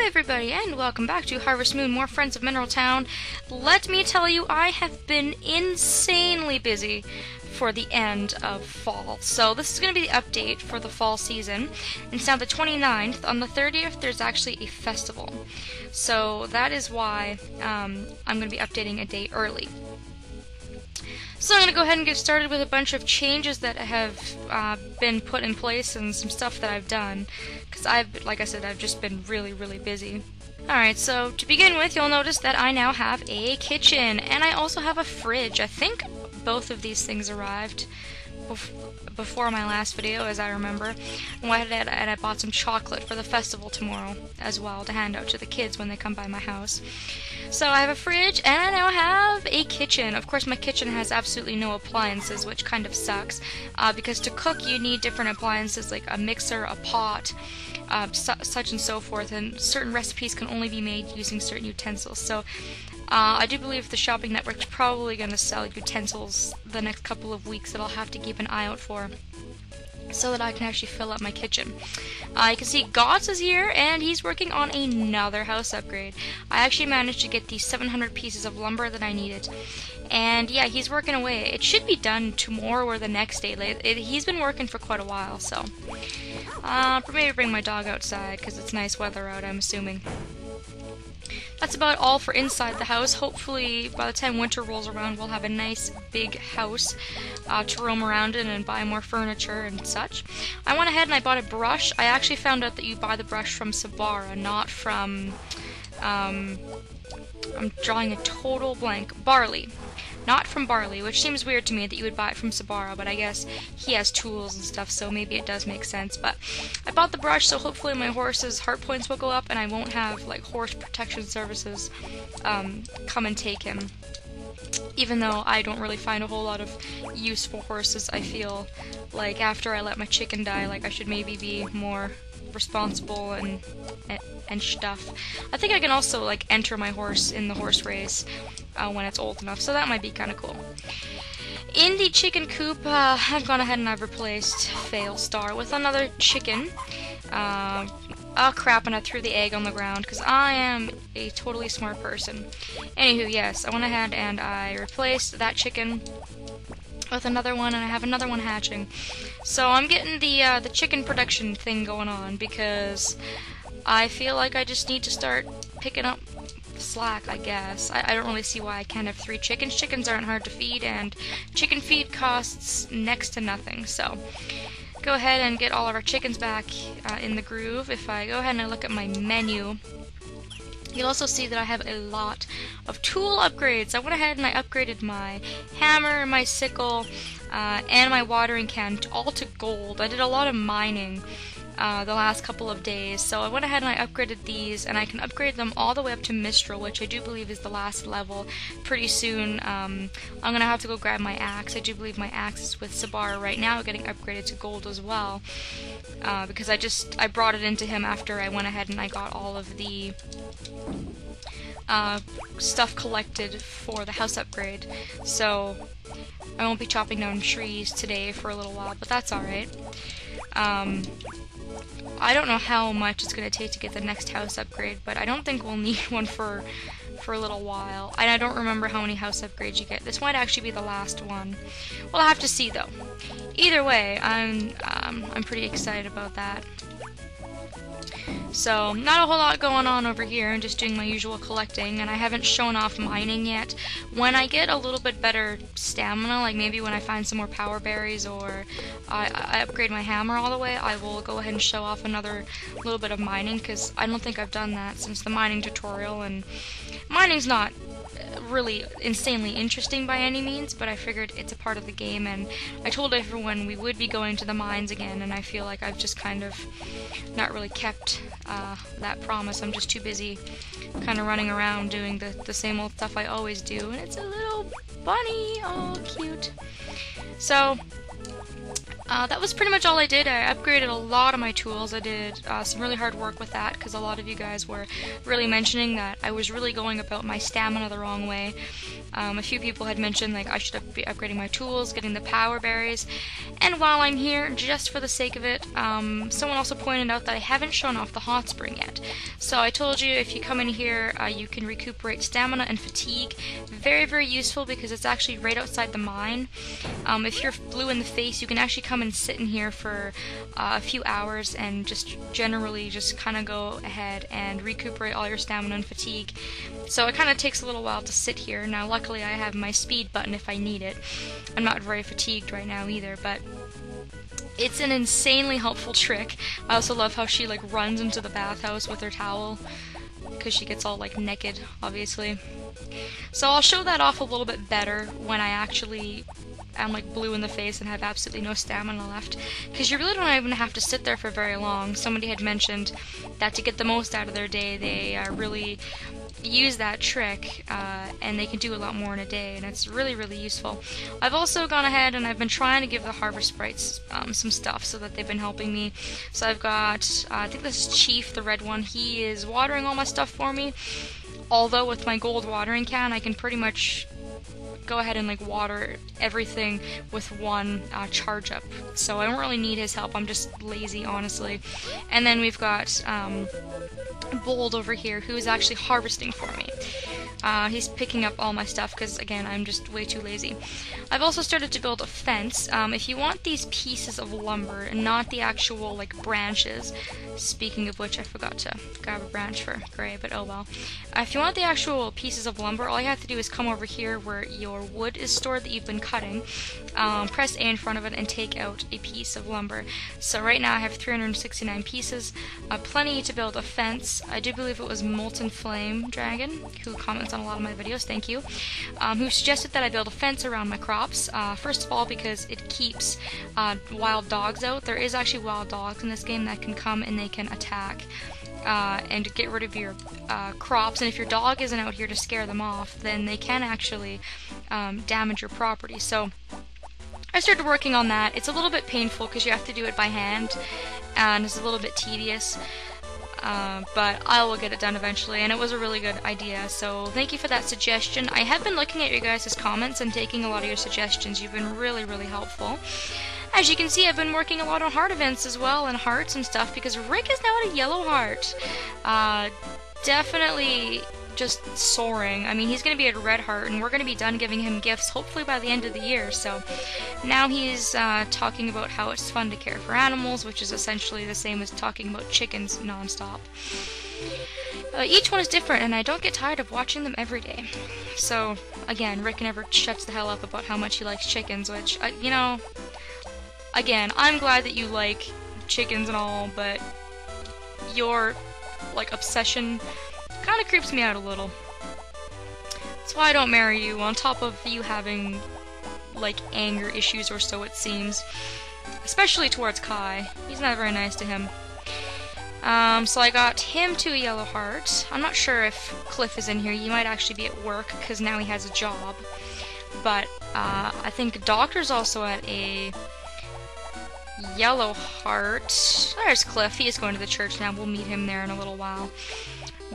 everybody, and welcome back to Harvest Moon, more Friends of Mineral Town. Let me tell you, I have been insanely busy for the end of fall. So this is going to be the update for the fall season. It's now the 29th. On the 30th, there's actually a festival. So that is why I'm going to be updating a day early. So I'm going to go ahead and get started with a bunch of changes that have been put in place and some stuff that I've done, because like I said, I've just been really busy. Alright, so to begin with, you'll notice that I now have a kitchen, and I also have a fridge. I think both of these things arrived before my last video, as I remember. And I bought some chocolate for the festival tomorrow as well to hand out to the kids when they come by my house. So I have a fridge, and I now have a kitchen. Of course, my kitchen has absolutely no appliances, which kind of sucks, because to cook you need different appliances like a mixer, a pot, such and so forth, and certain recipes can only be made using certain utensils. So I do believe the shopping network's probably going to sell utensils the next couple of weeks that I'll have to keep an eye out for, so that I can actually fill up my kitchen. You can see Gots is here, and he's working on another house upgrade. I actually managed to get the 700 pieces of lumber that I needed. And yeah, he's working away. It should be done tomorrow or the next day. He's been working for quite a while, so. Maybe bring my dog outside, because it's nice weather out, I'm assuming. That's about all for inside the house. Hopefully, by the time winter rolls around, we'll have a nice big house to roam around in and buy more furniture and such. I went ahead and I bought a brush. I actually found out that you buy the brush from Sabara, not from, I'm drawing a total blank, Barley. Not from Barley, which seems weird to me that you would buy it from Sabara, but I guess he has tools and stuff, so maybe it does make sense. But I bought the brush, so hopefully my horse's heart points will go up, and I won't have, like, horse protection services come and take him. Even though I don't really find a whole lot of use for horses, I feel like after I let my chicken die, like, I should maybe be more responsible and stuff. I think I can also, like, enter my horse in the horse race when it's old enough, so that might be kind of cool. In the chicken coop, I've gone ahead and I've replaced Failstar with another chicken. Oh crap, and I threw the egg on the ground, because I am a totally smart person. Anywho, yes, I went ahead and I replaced that chicken with another one, and I have another one hatching. So I'm getting the chicken production thing going on, because I feel like I just need to start picking up slack, I guess. I don't really see why I can't have 3 chickens. Chickens aren't hard to feed, and chicken feed costs next to nothing. So go ahead and get all of our chickens back in the groove. If I go ahead and I look at my menu, you'll also see that I have a lot of tool upgrades. I went ahead and I upgraded my hammer, my sickle, and my watering can all to gold. I did a lot of mining the last couple of days, so I went ahead and I upgraded these, and I can upgrade them all the way up to Mistral, which I do believe is the last level pretty soon. I'm gonna have to go grab my axe. I do believe my axe is with Sabara right now, getting upgraded to gold as well, because I brought it into him after I went ahead and I got all of the stuff collected for the house upgrade. So I won't be chopping down trees today for a little while, but that's alright. I don't know how much it's going to take to get the next house upgrade, but I don't think we'll need one for a little while. And I don't remember how many house upgrades you get. This might actually be the last one. We'll have to see, though. Either way, I'm pretty excited about that. So, not a whole lot going on over here. I'm just doing my usual collecting, and I haven't shown off mining yet. When I get a little bit better stamina, like maybe when I find some more power berries, or I upgrade my hammer all the way, I will go ahead and show off another little bit of mining, because I don't think I've done that since the mining tutorial, and mining's not really insanely interesting by any means, but I figured it's a part of the game, and I told everyone we would be going to the mines again, and I feel like I've just kind of not really kept that promise. I'm just too busy kind of running around doing the same old stuff I always do, and it's a little bunny, oh cute. So that was pretty much all I did. I upgraded a lot of my tools. I did some really hard work with that, because a lot of you guys were really mentioning that I was really going about my stamina the wrong way. A few people had mentioned like I should be upgrading my tools, getting the power berries, and while I'm here, just for the sake of it, someone also pointed out that I haven't shown off the hot spring yet. So I told you if you come in here, you can recuperate stamina and fatigue. Very, very useful because it's actually right outside the mine. If you're blue in the face, you can actually come and sit in here for a few hours and just generally just kind of go ahead and recuperate all your stamina and fatigue. So it kind of takes a little while to sit here. Now luckily I have my speed button if I need it. I'm not very fatigued right now either, but it's an insanely helpful trick. I also love how she like runs into the bathhouse with her towel because she gets all like naked, obviously. So I'll show that off a little bit better when I actually am like blue in the face and have absolutely no stamina left, because you really don't even have to sit there for very long. Somebody had mentioned that to get the most out of their day, they really use that trick, and they can do a lot more in a day, and it's really, really useful. I've also gone ahead and I've been trying to give the Harvest Sprites some stuff so that they've been helping me. So I've got, I think this is Chief, the red one. He is watering all my stuff for me, although with my gold watering can I can pretty much go ahead and like water everything with one charge up, so I don't really need his help. I'm just lazy, honestly. And then we've got Bold over here, who is actually harvesting for me. He's picking up all my stuff because, again, I'm just way too lazy. I've also started to build a fence. If you want these pieces of lumber and not the actual like branches, speaking of which, I forgot to grab a branch for Gray, but oh well. If you want the actual pieces of lumber, all you have to do is come over here where your wood is stored that you've been cutting, press A in front of it and take out a piece of lumber. So right now I have 369 pieces, plenty to build a fence. I do believe it was Molten Flame Dragon who comments on a lot of my videos, thank you, who suggested that I build a fence around my crops. First of all, because it keeps wild dogs out. There is actually wild dogs in this game that can come and they can attack and get rid of your crops, and if your dog isn't out here to scare them off, then they can actually damage your property. So I started working on that. It's a little bit painful because you have to do it by hand, and it's a little bit tedious, but I will get it done eventually, and it was a really good idea, so thank you for that suggestion. I have been looking at your guys' comments and taking a lot of your suggestions. You've been really, really helpful. As you can see, I've been working a lot on heart events as well, and hearts and stuff, because Rick is now at a yellow heart. Definitely just soaring. I mean, he's going to be at a red heart, and we're going to be done giving him gifts hopefully by the end of the year. So now he's talking about how it's fun to care for animals, which is essentially the same as talking about chickens nonstop. Each one is different, and I don't get tired of watching them every day. So again, Rick never shuts the hell up about how much he likes chickens, which, you know, again, I'm glad that you like chickens and all, but your like obsession kind of creeps me out a little. That's why I don't marry you, on top of you having like anger issues, or so it seems. Especially towards Kai. He's not very nice to him. So I got him to a yellow heart. I'm not sure if Cliff is in here. He might actually be at work because now he has a job. But I think Doctor's also at a yellow heart. There's Cliff. He is going to the church now. We'll meet him there in a little while.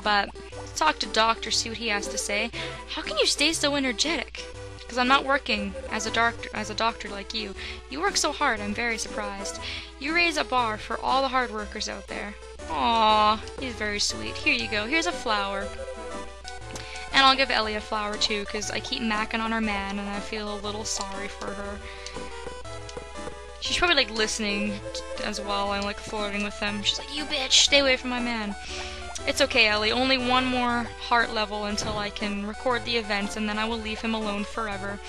But let's talk to Doctor, see what he has to say. How can you stay so energetic? Because I'm not working as a doctor like you. You work so hard, I'm very surprised. You raise a bar for all the hard workers out there. Aww, he's very sweet. Here you go, here's a flower. And I'll give Ellie a flower too, because I keep macking on her man and I feel a little sorry for her. She's probably like listening as well and like flirting with him. She's like, you bitch, stay away from my man. It's okay, Ellie, only one more heart level until I can record the events, and then I will leave him alone forever.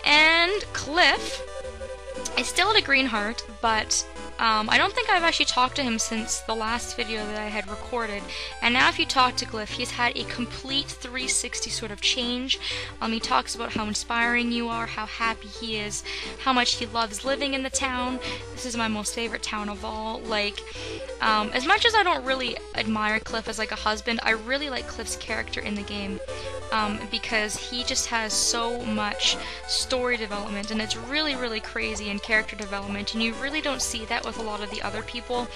And Cliff is still at a green heart, but I don't think I've actually talked to him since the last video that I had recorded. And now if you talk to Cliff, he's had a complete 360 sort of change. He talks about how inspiring you are, how happy he is, how much he loves living in the town. This is my most favorite town of all. Like, as much as I don't really admire Cliff as like a husband, I really like Cliff's character in the game. Because he just has so much story development, and it's really, really crazy in character development, and you really don't see that with a lot of the other people.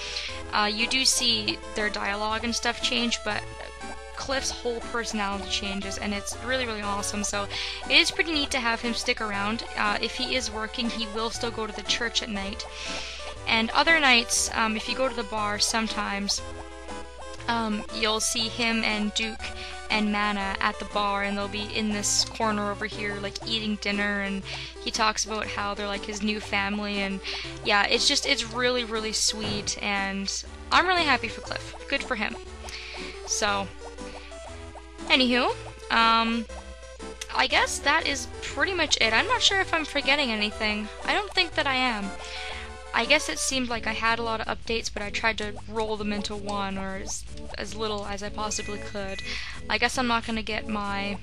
You do see their dialogue and stuff change, but Cliff's whole personality changes, and it's really, really awesome. So it is pretty neat to have him stick around. If he is working, he will still go to the church at night. And other nights, if you go to the bar, sometimes you'll see him and Duke and Mana at the bar, and they'll be in this corner over here, like eating dinner, and he talks about how they're like his new family, and yeah, it's really, really sweet, and I'm really happy for Cliff. Good for him. So, anywho, I guess that is pretty much it. I'm not sure if I'm forgetting anything. I don't think that I am. I guess it seemed like I had a lot of updates, but I tried to roll them into one, or as little as I possibly could. I guess I'm not gonna get my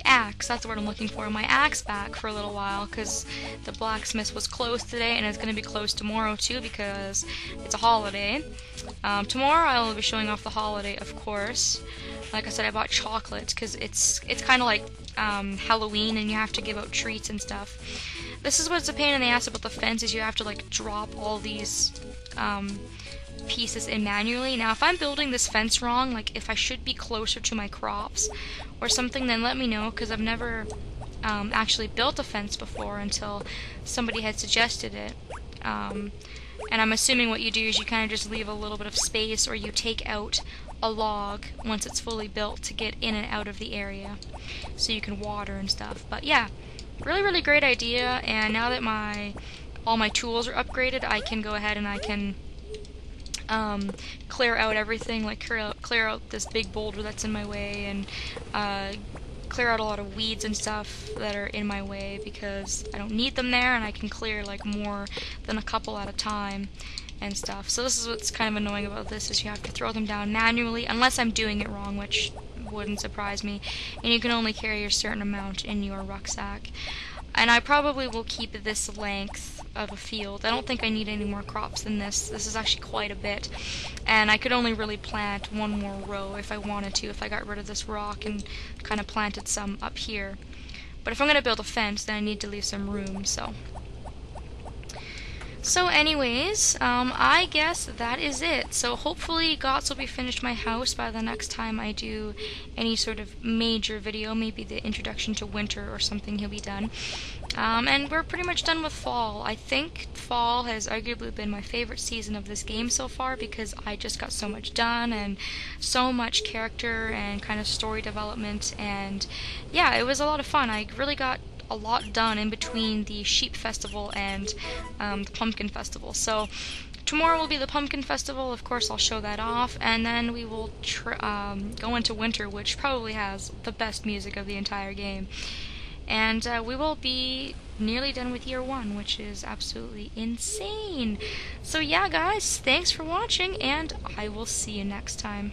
axe, that's the word I'm looking for, my axe back for a little while, because the blacksmith was closed today, and it's going to be closed tomorrow too, because it's a holiday. Tomorrow I will be showing off the holiday, of course. Like I said, I bought chocolate, because it's kind of like Halloween, and you have to give out treats and stuff. This is what's a pain in the ass about the fence, is you have to like drop all these pieces in manually. Now if I'm building this fence wrong, like if I should be closer to my crops or something, then let me know, because I've never actually built a fence before until somebody had suggested it. And I'm assuming what you do is you kind of just leave a little bit of space, or you take out a log once it's fully built to get in and out of the area so you can water and stuff. But yeah, really, really great idea, and now that all my tools are upgraded, I can go ahead and I can clear out everything, like clear out this big boulder that's in my way, and clear out a lot of weeds and stuff that are in my way, because I don't need them there, and I can clear like more than a couple at a time and stuff. So this is what's kind of annoying about this, is you have to throw them down manually, unless I'm doing it wrong, which wouldn't surprise me, and you can only carry a certain amount in your rucksack. And I probably will keep this length of a field. I don't think I need any more crops than this. This is actually quite a bit. And I could only really plant one more row if I wanted to, if I got rid of this rock and kind of planted some up here. But if I'm going to build a fence, then I need to leave some room, so. So anyways, I guess that is it. So hopefully Gots will be finished my house by the next time I do any sort of major video, maybe the introduction to winter or something, he'll be done. And we're pretty much done with fall. I think fall has arguably been my favorite season of this game so far, because I just got so much done, and so much character and kind of story development, and yeah, it was a lot of fun. I really got a lot done in between the Sheep Festival and the Pumpkin Festival. So tomorrow will be the Pumpkin Festival, of course I'll show that off, and then we will go into winter, which probably has the best music of the entire game. And we will be nearly done with year 1, which is absolutely insane. So yeah guys, thanks for watching, and I will see you next time.